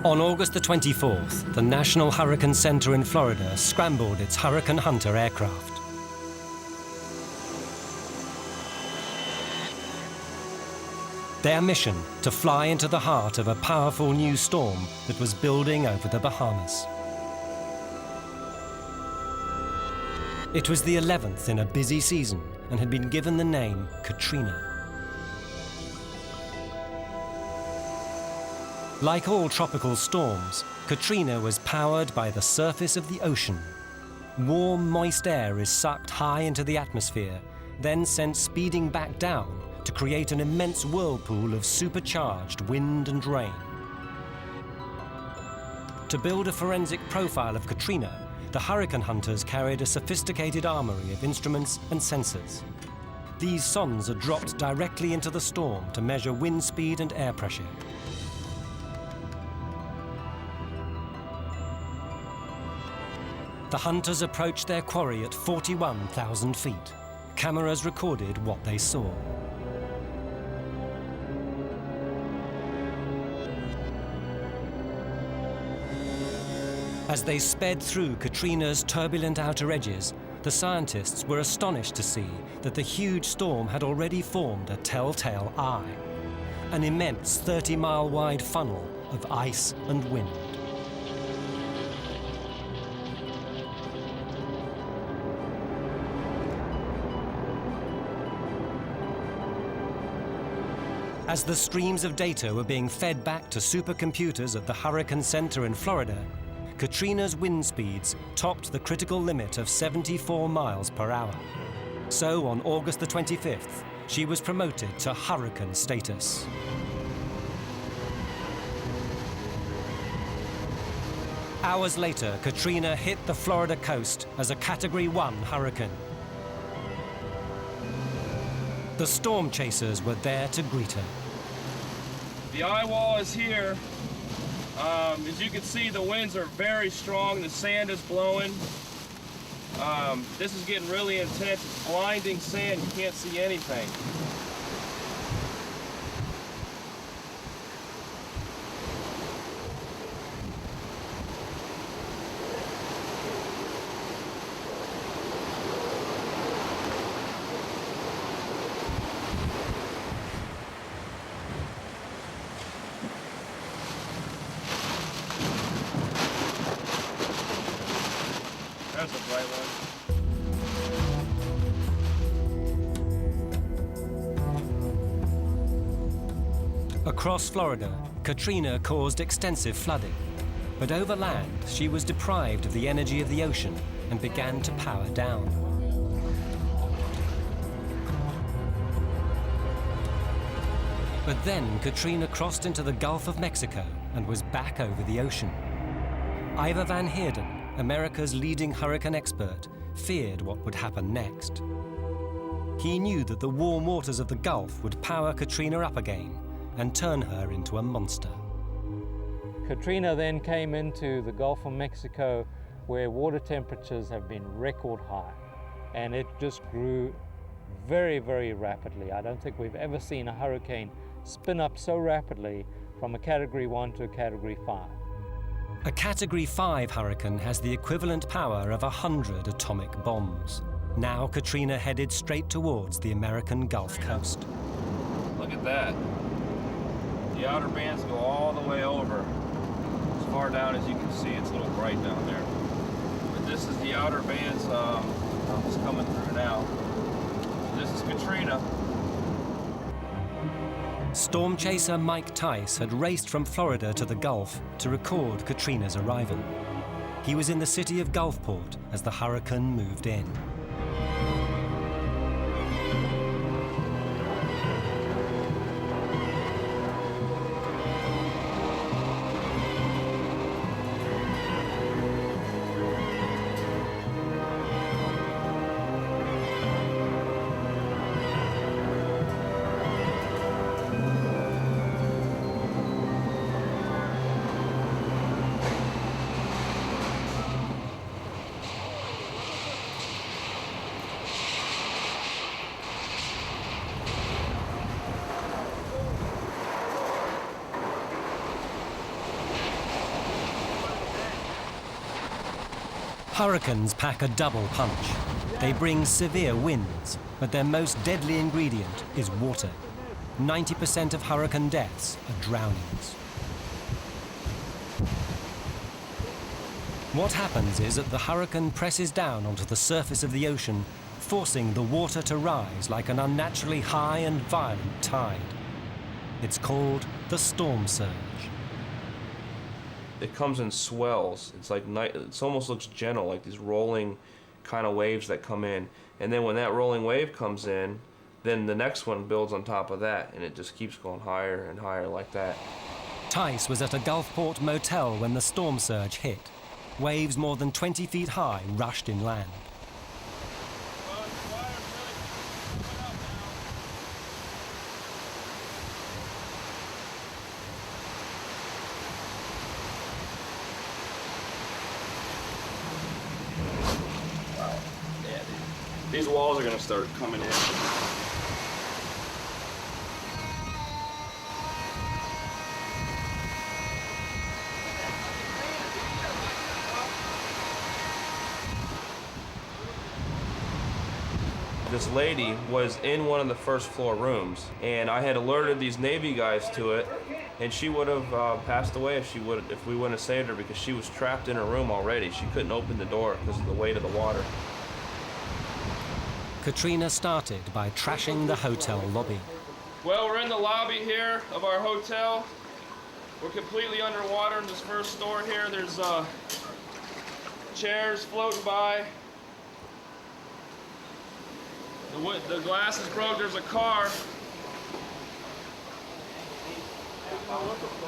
On August the 24th, the National Hurricane Center in Florida scrambled its Hurricane Hunter aircraft. Their mission, to fly into the heart of a powerful new storm that was building over the Bahamas. It was the 11th in a busy season and had been given the name Katrina. Like all tropical storms, Katrina was powered by the surface of the ocean. Warm, moist air is sucked high into the atmosphere, then sent speeding back down to create an immense whirlpool of supercharged wind and rain. To build a forensic profile of Katrina, the hurricane hunters carried a sophisticated armory of instruments and sensors. These sondes are dropped directly into the storm to measure wind speed and air pressure. The hunters approached their quarry at 41,000 feet. Cameras recorded what they saw. As they sped through Katrina's turbulent outer edges, the scientists were astonished to see that the huge storm had already formed a telltale eye, an immense 30-mile wide funnel of ice and wind. As the streams of data were being fed back to supercomputers at the Hurricane Center in Florida, Katrina's wind speeds topped the critical limit of 74 miles per hour. So on August the 25th, she was promoted to hurricane status. Hours later, Katrina hit the Florida coast as a Category 1 hurricane. The storm chasers were there to greet her. The eye wall is here. As you can see, the winds are very strong. The sand is blowing. This is getting really intense. It's blinding sand. You can't see anything. That's a bright one. Across Florida, Katrina caused extensive flooding. But over land, she was deprived of the energy of the ocean and began to power down. But then Katrina crossed into the Gulf of Mexico and was back over the ocean. Ivor Van Heerden, America's leading hurricane expert, feared what would happen next. He knew that the warm waters of the Gulf would power Katrina up again and turn her into a monster. Katrina then came into the Gulf of Mexico, where water temperatures have been record high, and it just grew very, very rapidly. I don't think we've ever seen a hurricane spin up so rapidly from a Category 1 to a Category 5. A Category 5 hurricane has the equivalent power of 100 atomic bombs. Now Katrina headed straight towards the American Gulf Coast. Look at that. The outer bands go all the way over. As far down as you can see, it's a little bright down there. But this is the outer bands it's coming through now. This is Katrina. Storm chaser Mike Tice had raced from Florida to the Gulf to record Katrina's arrival. He was in the city of Gulfport as the hurricane moved in. Hurricanes pack a double punch. They bring severe winds, but their most deadly ingredient is water. 90% of hurricane deaths are drownings. What happens is that the hurricane presses down onto the surface of the ocean, forcing the water to rise like an unnaturally high and violent tide. It's called the storm surge. It comes in swells. It's like it almost looks gentle, like these rolling kind of waves that come in. And then when that rolling wave comes in, then the next one builds on top of that, and it just keeps going higher and higher like that. Tice was at a Gulfport motel when the storm surge hit. Waves more than 20 feet high rushed inland. These walls are going to start coming in. This lady was in one of the first floor rooms, and I had alerted these Navy guys to it, and she would have passed away if we wouldn't have saved her, because she was trapped in her room already. She couldn't open the door because of the weight of the water. Katrina started by trashing the hotel lobby. Well, we're in the lobby here of our hotel. We're completely underwater in this first store here. There's chairs floating by. The glass is broke. There's a car.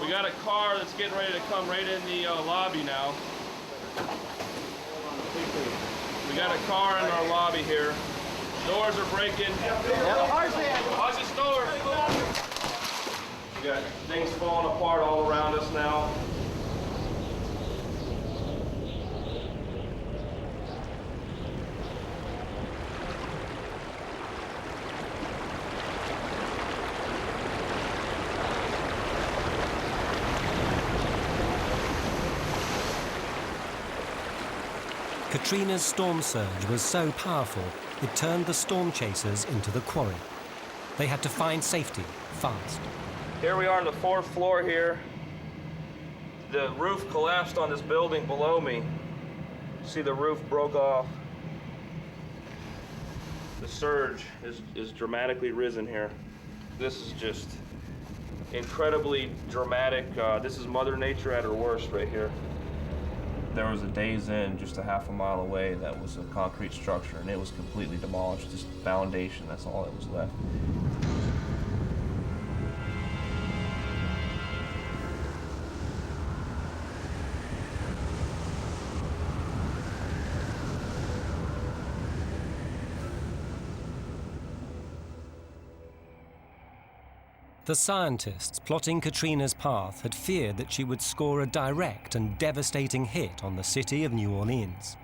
We got a car that's getting ready to come right in the lobby now. We got a car in our lobby here. Doors are breaking. How's this door? We got things falling apart all around us now. Katrina's storm surge was so powerful, it turned the storm chasers into the quarry. They had to find safety fast. Here we are on the 4th floor here. The roof collapsed on this building below me. See, the roof broke off. The surge is dramatically risen here. This is just incredibly dramatic. This is Mother Nature at her worst right here. There was a Days Inn just a half a mile away that was a concrete structure, and it was completely demolished. Just foundation, that's all that was left. The scientists plotting Katrina's path had feared that she would score a direct and devastating hit on the city of New Orleans.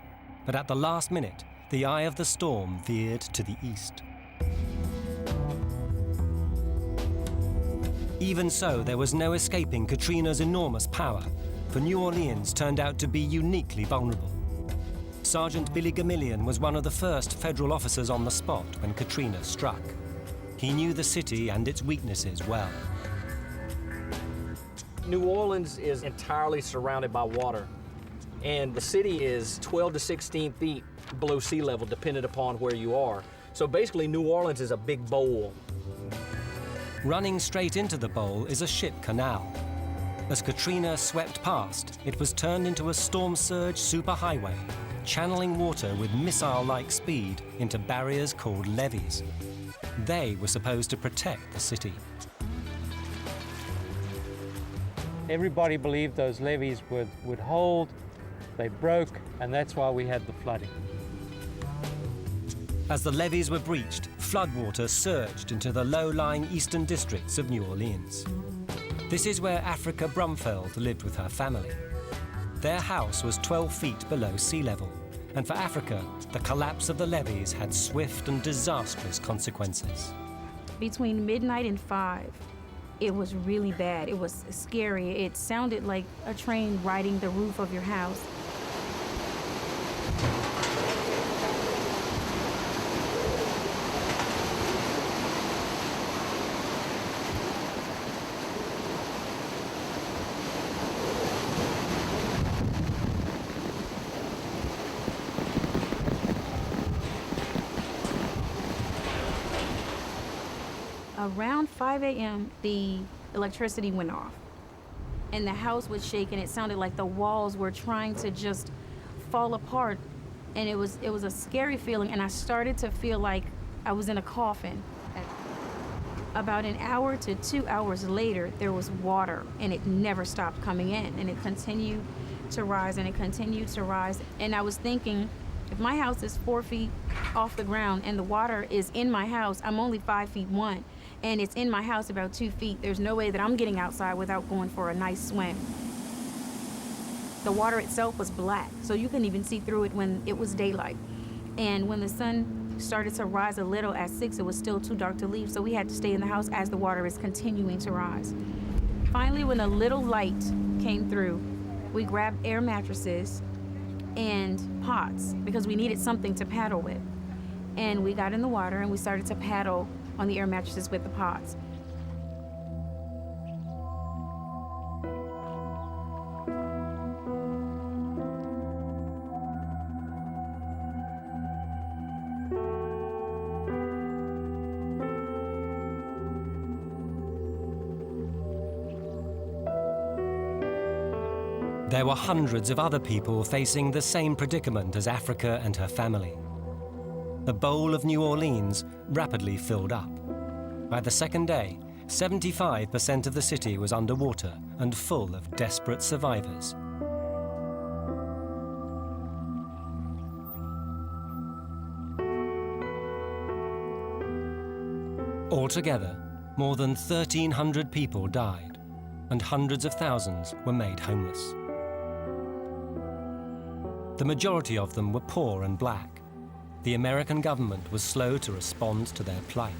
But at the last minute, the eye of the storm veered to the east. Even so, there was no escaping Katrina's enormous power, for New Orleans turned out to be uniquely vulnerable. Sergeant Billy Gamillion was one of the first federal officers on the spot when Katrina struck. He knew the city and its weaknesses well. New Orleans is entirely surrounded by water, and the city is 12 to 16 feet below sea level, depending upon where you are. So basically, New Orleans is a big bowl. Running straight into the bowl is a ship canal. As Katrina swept past, it was turned into a storm surge superhighway, channeling water with missile-like speed into barriers called levees. They were supposed to protect the city. Everybody believed those levees would hold. They broke, and that's why we had the flooding. As the levees were breached, floodwater surged into the low-lying eastern districts of New Orleans. This is where Africa Brumfeld lived with her family. Their house was 12 feet below sea level, and for Africa, the collapse of the levees had swift and disastrous consequences. Between midnight and 5, it was really bad. It was scary. It sounded like a train riding the roof of your house. Around 5 a.m., the electricity went off. And the house was shaking. It sounded like the walls were trying to just fall apart. And it was a scary feeling, and I started to feel like I was in a coffin. About an hour to 2 hours later, there was water, and it never stopped coming in, and it continued to rise, and it continued to rise. And I was thinking, if my house is 4 feet off the ground and the water is in my house, I'm only 5'1", and it's in my house about 2 feet. There's no way that I'm getting outside without going for a nice swim. The water itself was black, so you couldn't even see through it when it was daylight. And when the sun started to rise a little at 6, it was still too dark to leave, so we had to stay in the house as the water is continuing to rise. Finally, when a little light came through, we grabbed air mattresses and pots because we needed something to paddle with. And we got in the water and we started to paddle on the air mattresses with the pots. There were hundreds of other people facing the same predicament as Africa and her family. The bowl of New Orleans rapidly filled up. By the second day, 75% of the city was underwater and full of desperate survivors. Altogether, more than 1,300 people died, and hundreds of thousands were made homeless. The majority of them were poor and black. The American government was slow to respond to their plight.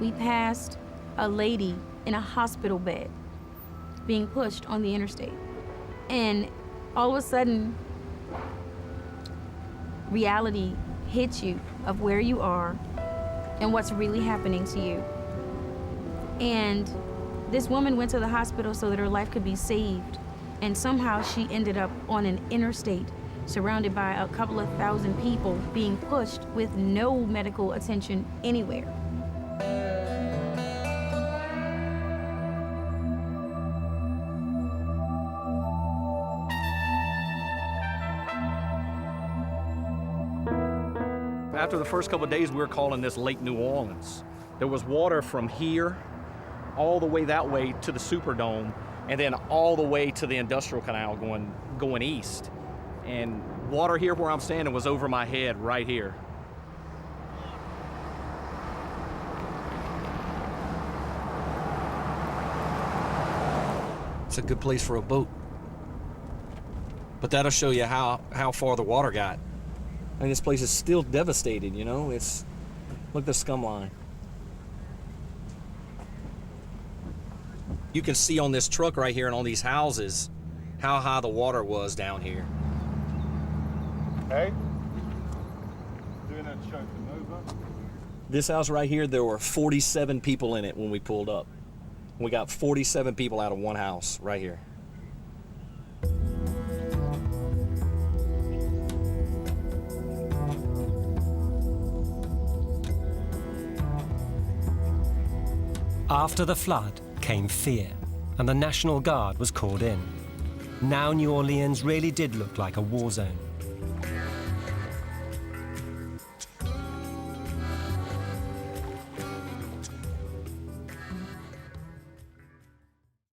We passed a lady in a hospital bed being pushed on the interstate. And all of a sudden, reality hits you of where you are and what's really happening to you. And this woman went to the hospital so that her life could be saved. And somehow she ended up on an interstate surrounded by a couple of thousand people being pushed with no medical attention anywhere. After the first couple of days, we were calling this Lake New Orleans. There was water from here all the way that way to the Superdome, and then all the way to the Industrial Canal going east. And water here where I'm standing was over my head right here. It's a good place for a boat. But that'll show you how far the water got. I mean, this place is still devastated, you know? Look at the scum line. You can see on this truck right here and on these houses how high the water was down here. Hey? Doing that show for Nova? This house right here, there were 47 people in it when we pulled up. We got 47 people out of one house right here. After the flood came fear, and the National Guard was called in. Now New Orleans really did look like a war zone.